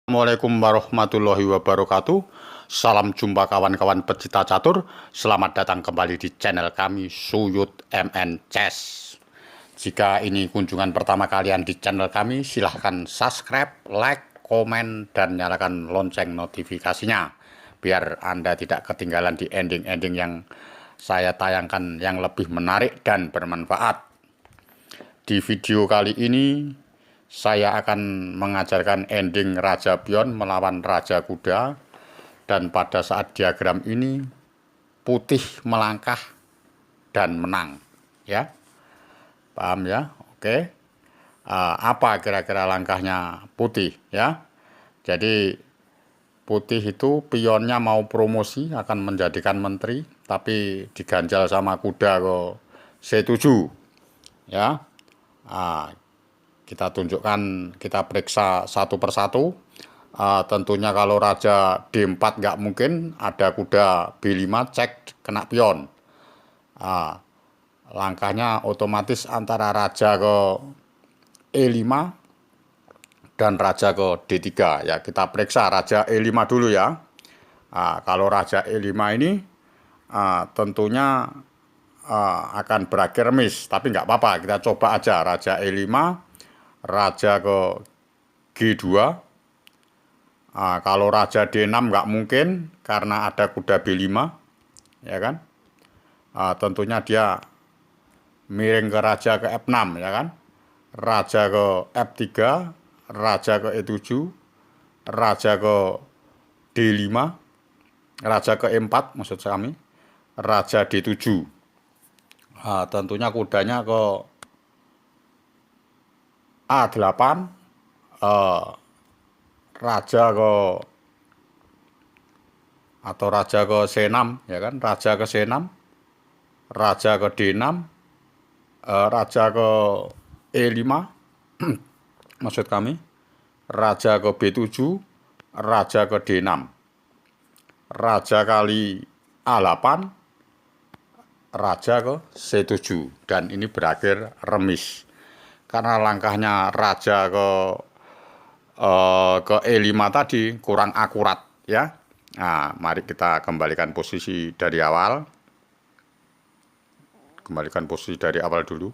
Assalamualaikum warahmatullahi wabarakatuh. Salam jumpa kawan-kawan pecinta catur. Selamat datang kembali di channel kami Suyut MN Chess. Jika ini kunjungan pertama kalian di channel kami, silahkan subscribe, like, komen, dan nyalakan lonceng notifikasinya biar Anda tidak ketinggalan di ending-ending yang saya tayangkan yang lebih menarik dan bermanfaat. Di video kali ini saya akan mengajarkan ending Raja Pion melawan Raja Kuda, dan pada saat diagram ini putih melangkah dan menang, ya, paham ya? Oke, apa kira-kira langkahnya putih, ya? Jadi putih itu pionnya mau promosi, akan menjadikan menteri, tapi diganjal sama kuda ke C7, ya. Kita tunjukkan, kita periksa satu persatu. Tentunya kalau Raja D4 nggak mungkin, ada kuda B5 cek kena pion. Langkahnya otomatis antara Raja ke E5 dan Raja ke D3, ya. Kita periksa Raja E5 dulu, ya. Kalau Raja E5 ini tentunya akan berakhir remis, tapi nggak apa-apa, kita coba aja. Raja E5, Raja ke G2. Kalau Raja D6 nggak mungkin karena ada kuda B5, ya kan. Tentunya dia miring ke Raja ke F6, ya kan. Raja ke F3, Raja ke E7, Raja ke D5, Raja ke E4 maksud kami, Raja D7. Tentunya kudanya ke A8, Raja ke Raja ke C6, ya kan. Raja ke C6, Raja ke D6, Raja ke E5 maksud kami, Raja ke B7, Raja ke D6, Raja kali A8, Raja ke C7, dan ini berakhir remis. Karena langkahnya Raja ke E5 tadi kurang akurat, ya. Nah, mari kita kembalikan posisi dari awal. Kembalikan posisi dari awal dulu.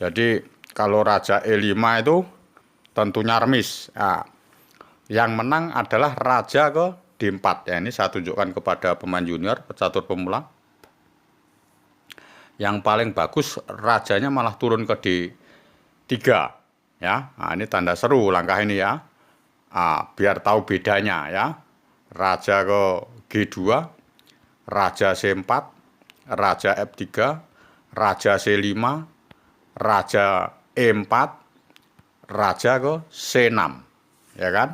Jadi kalau Raja E5 itu tentunya remis. Yang menang adalah Raja ke D4. Ya, ini saya tunjukkan kepada pemain junior, pecatur pemula. Yang paling bagus rajanya malah turun ke D3, ya. Ini tanda seru langkah ini, ya. Biar tahu bedanya, ya. Raja ke G2, Raja C4, Raja F3, Raja C5, Raja E4, Raja ke C6, ya kan.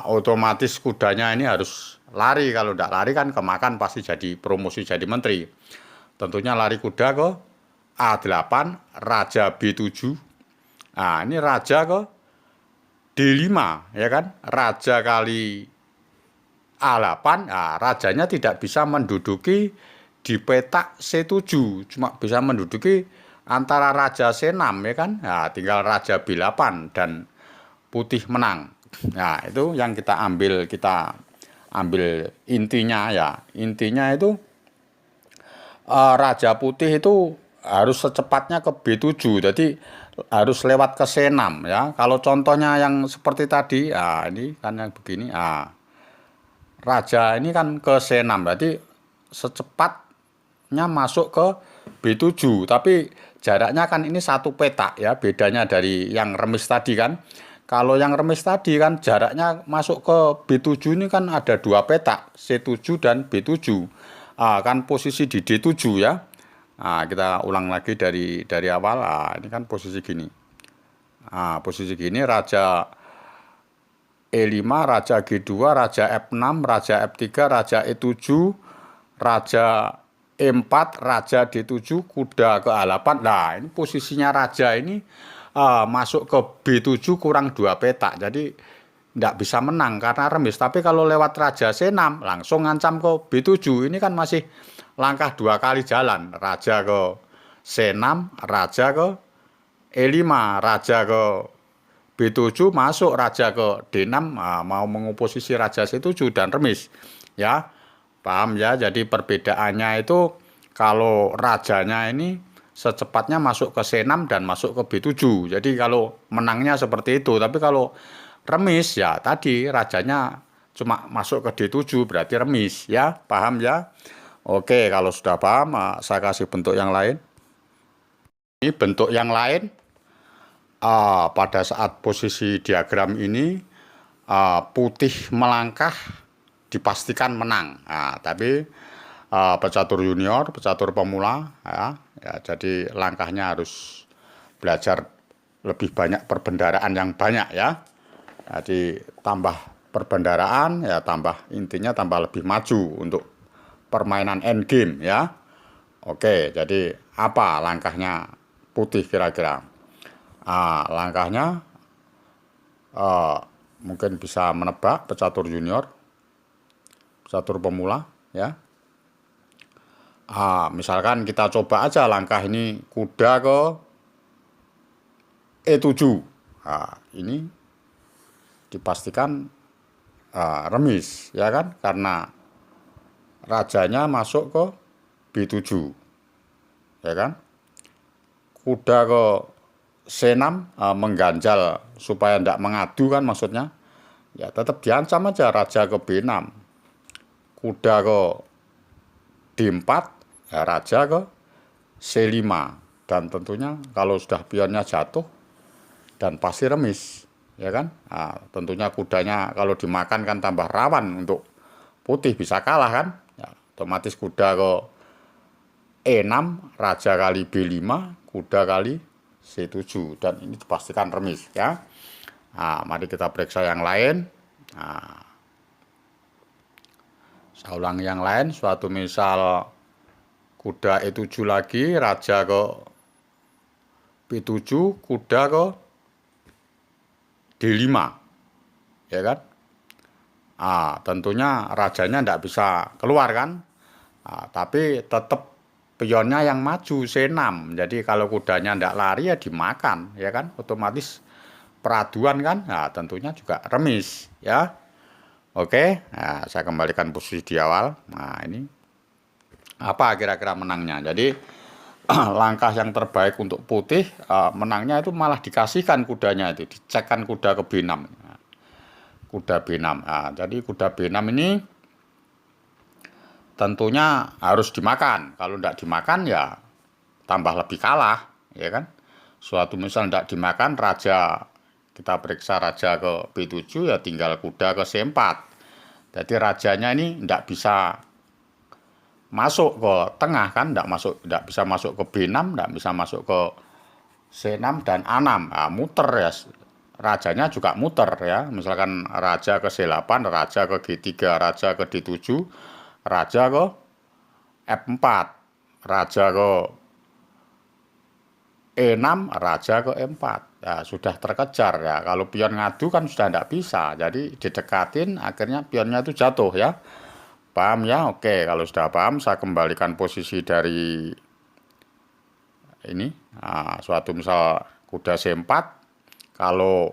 Otomatis kudanya ini harus lari. Kalau tidak lari kan kemakan, pasti jadi promosi jadi menteri. Tentunya lari kuda ke A8, Raja B7. Ini Raja ke D5, ya kan. Raja kali A8, rajanya tidak bisa menduduki di petak C7, cuma bisa menduduki antara Raja C6, ya kan. Tinggal Raja B8 dan putih menang. Nah, itu yang kita ambil intinya, ya. Intinya itu Raja putih itu harus secepatnya ke B7, jadi harus lewat ke C6, ya. Kalau contohnya yang seperti tadi, ini kan yang begini, Raja ini kan ke C6, berarti secepatnya masuk ke B7, tapi jaraknya kan ini satu petak, ya. Bedanya dari yang remis tadi kan. Kalau yang remis tadi kan jaraknya masuk ke B7 ini kan ada dua petak, C7 dan B7. Kan posisi di D7, ya. Kita ulang lagi dari awal. Ini kan posisi gini. Posisi gini Raja E5, Raja G2, Raja F6, Raja F3, Raja E7, Raja E4, Raja D7, kuda ke A8. Nah, ini posisinya Raja ini masuk ke B7 kurang 2 petak. Jadi tidak bisa menang karena remis. Tapi kalau lewat Raja C6 langsung ngancam ke B7. Ini kan masih langkah 2 kali jalan. Raja ke C6, Raja ke E5, Raja ke B7 masuk raja ke D6, mau mengoposisi raja C7 dan remis. Ya, paham ya? Jadi perbedaannya itu kalau rajanya ini secepatnya masuk ke C6 dan masuk ke B7. Jadi kalau menangnya seperti itu. Tapi kalau remis ya tadi rajanya cuma masuk ke D7 berarti remis ya. Paham ya? Oke, kalau sudah paham, saya kasih bentuk yang lain. Ini bentuk yang lain. Pada saat posisi diagram ini putih melangkah dipastikan menang. Tapi pecatur junior, pecatur pemula, ya, jadi langkahnya harus belajar lebih banyak perbendaraan yang banyak ya. Jadi tambah perbendaraan ya tambah intinya tambah lebih maju untuk permainan endgame ya. Oke, jadi apa langkahnya putih kira-kira? Langkahnya mungkin bisa menebak pecatur junior, pecatur pemula ya. Misalkan kita coba aja langkah ini kuda ke E7. Ini dipastikan remis ya kan karena rajanya masuk ke B7 ya kan. Kuda ke C6 mengganjal supaya tidak mengadu kan maksudnya. Ya tetap diancam aja raja ke B6. Kuda ke D4, ya, raja ke C5. Dan tentunya kalau sudah pionnya jatuh dan pasti remis, ya kan? Tentunya kudanya kalau dimakan kan tambah rawan untuk putih bisa kalah kan? Ya, otomatis kuda ke E6, raja kali B5, kuda kali C7 dan ini dipastikan remis ya. Mari kita periksa yang lain. Saya ulangi yang lain. Suatu misal kuda E7 lagi, raja ke B7, kuda ke D5, ya kan? Tentunya rajanya tidak bisa keluar kan? Tapi tetap pionnya yang maju C6. Jadi kalau kudanya tidak lari ya dimakan, ya kan? Otomatis peraduan kan? Tentunya juga remis, ya. Oke, saya kembalikan posisi di awal. Ini apa kira-kira menangnya? Jadi langkah yang terbaik untuk putih menangnya itu malah dikasihkan kudanya itu, dicekkan kuda ke B6. Kuda B6. Jadi kuda B6 ini tentunya harus dimakan. Kalau tidak dimakan ya tambah lebih kalah, ya kan? Suatu misal tidak dimakan, raja kita periksa raja ke B7 ya tinggal kuda ke C4. Jadi rajanya ini tidak bisa masuk ke tengah kan, tidak bisa masuk ke B6, tidak bisa masuk ke C6 dan A6. Muter ya. Rajanya juga muter ya. Misalkan raja ke C8, raja ke G3, raja ke D7, raja ke F4, raja ke E6, raja ke E4. Ya, sudah terkejar ya. Kalau pion ngadu kan sudah tidak bisa. Jadi didekatin akhirnya pionnya itu jatuh ya. Paham ya? Oke, kalau sudah paham saya kembalikan posisi dari ini. Suatu misal kuda C4, kalau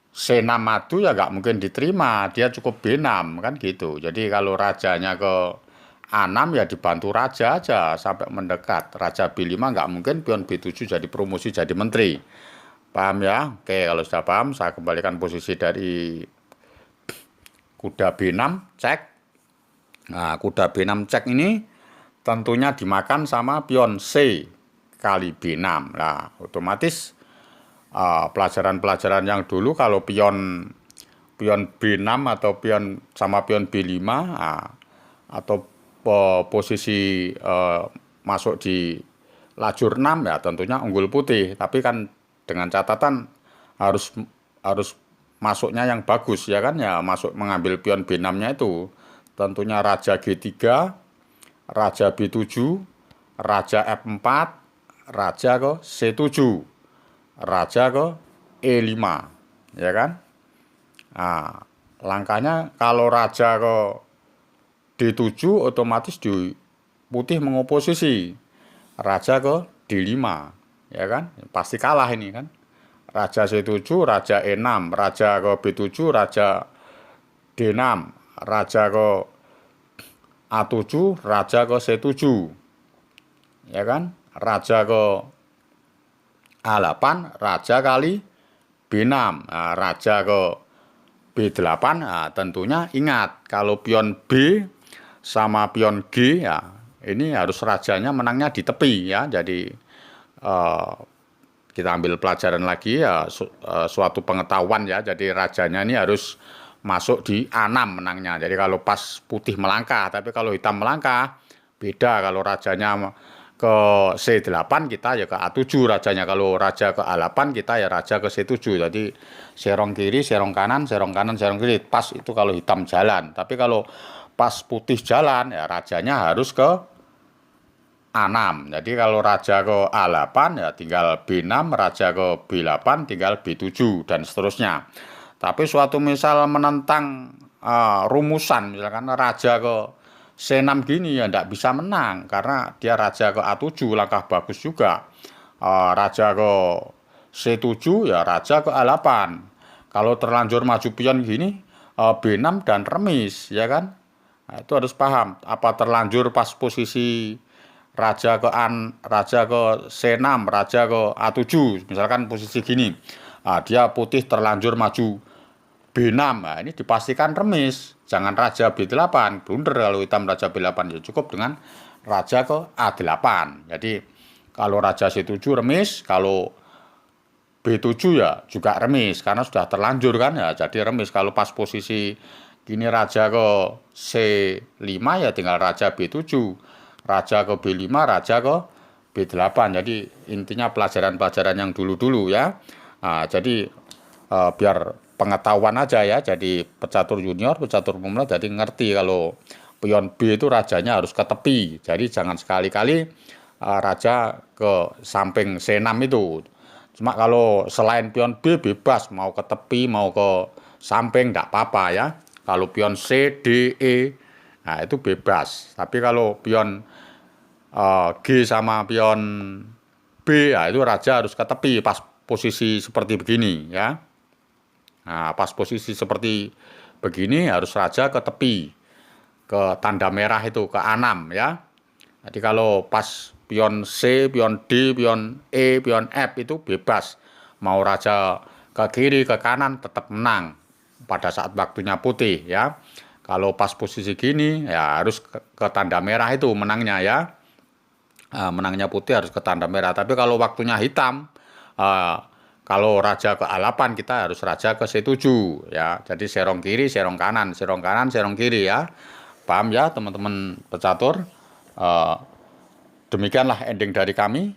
C6 madu ya nggak mungkin diterima, dia cukup B6 kan gitu. Jadi kalau rajanya ke A6 ya dibantu raja aja sampai mendekat. Raja B5 nggak mungkin pion B7 jadi promosi jadi menteri. Paham ya? Oke, kalau sudah paham saya kembalikan posisi dari kuda B6 cek. Kuda B6 cek ini tentunya dimakan sama pion C kali B6. Nah, otomatis pelajaran-pelajaran yang dulu kalau pion B6 atau pion sama pion B5 atau posisi masuk di lajur 6 ya tentunya unggul putih, tapi kan dengan catatan harus masuknya yang bagus ya kan ya, masuk mengambil pion B6-nya itu tentunya raja G3, raja B7, raja F4, raja ke C7, raja ke E5 ya kan. Langkahnya kalau raja ke D7 otomatis di putih mengoposisi raja ke D5 ya kan, pasti kalah ini kan. raja C7, raja E6, raja ke B7, raja D6, raja ke A7, raja ke C7, ya kan? Raja ke A8, raja kali B6, nah, raja ke B8, nah, tentunya ingat kalau pion B sama pion G ya ini harus rajanya menangnya di tepi ya. Jadi kita ambil pelajaran lagi ya, suatu pengetahuan ya. Jadi rajanya ini harus masuk di A6 menangnya. Jadi kalau pas putih melangkah, tapi kalau hitam melangkah beda. Kalau rajanya ke C8 kita ya ke A7 rajanya. Kalau raja ke A8 kita ya raja ke C7. Jadi serong kiri, serong kanan, serong kanan, serong kiri. Pas itu kalau hitam jalan. Tapi kalau pas putih jalan ya rajanya harus ke A6. Jadi kalau raja ke A8 ya tinggal B6, raja ke B8 tinggal B7 dan seterusnya. Tapi suatu misal menentang rumusan, misalkan raja ke C6 gini ya tidak bisa menang karena dia raja ke A7 langkah bagus juga. Raja ke C7 ya raja ke A8. Kalau terlanjur maju pion gini B6 dan remis ya kan. Nah, itu harus paham apa terlanjur pas posisi raja ke C6, raja ke A7, misalkan posisi gini. Nah, dia putih terlanjur maju B6. Nah, ini dipastikan remis. Jangan raja B8, blunder kalau hitam raja B8 ya cukup dengan raja ke A8. Jadi kalau raja C7 remis, kalau B7 ya juga remis karena sudah terlanjur kan ya. Jadi remis kalau pas posisi gini raja ke C5 ya tinggal raja B7, raja ke B5, raja ke B8. Jadi intinya pelajaran-pelajaran yang dulu-dulu ya. Nah, jadi biar pengetahuan aja ya. Jadi pecatur junior, pecatur pemula jadi ngerti kalau pion B itu rajanya harus ke tepi. Jadi jangan sekali-kali raja ke samping C6 itu. Cuma kalau selain pion B bebas mau ke tepi mau ke samping tidak apa-apa ya. Kalau pion C, D, E nah itu bebas. Tapi kalau pion G sama pion B ya itu raja harus ke tepi pas posisi seperti begini ya. Nah, pas posisi seperti begini harus raja ke tepi ke tanda merah itu ke A6 ya. Jadi kalau pas pion C, pion D, pion E, pion F itu bebas. Mau raja ke kiri, ke kanan tetap menang pada saat waktunya putih ya. Kalau pas posisi gini ya harus ke tanda merah itu menangnya ya. Menangnya putih harus ke tanda merah. Tapi kalau waktunya hitam, kalau raja ke A8 kita harus raja ke C7 ya. Jadi serong kiri, serong kanan, serong kanan, serong kiri ya. Paham ya teman-teman pecatur? Demikianlah ending dari kami.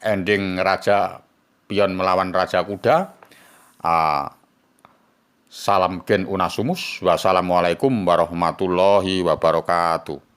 Ending raja pion melawan raja kuda. Salam gen unasumus. Wassalamualaikum warahmatullahi wabarakatuh.